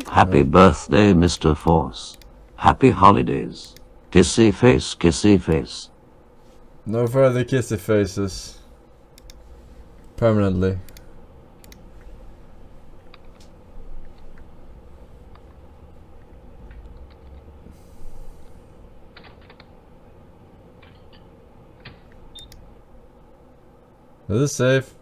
Happy birthday, Mr. Force. Happy holidays. Kissy face, kissy face. No further kissy faces. Permanently. Is this safe?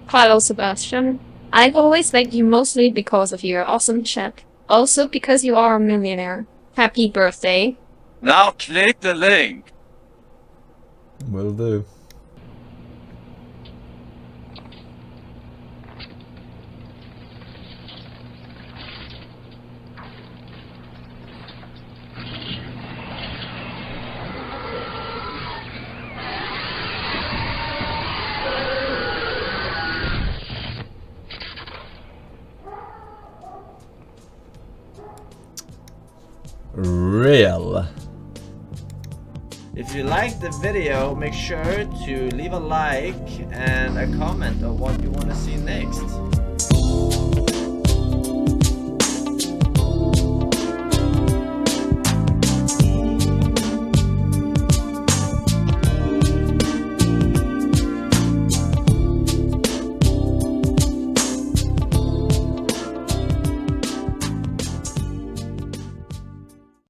Hello, Sebastian. I've always liked you mostly because of your awesome chat. Also because you are a millionaire. Happy birthday. Now click the link. Will do. Real. If you liked the video, make sure to leave a like and a comment on what you want to see next.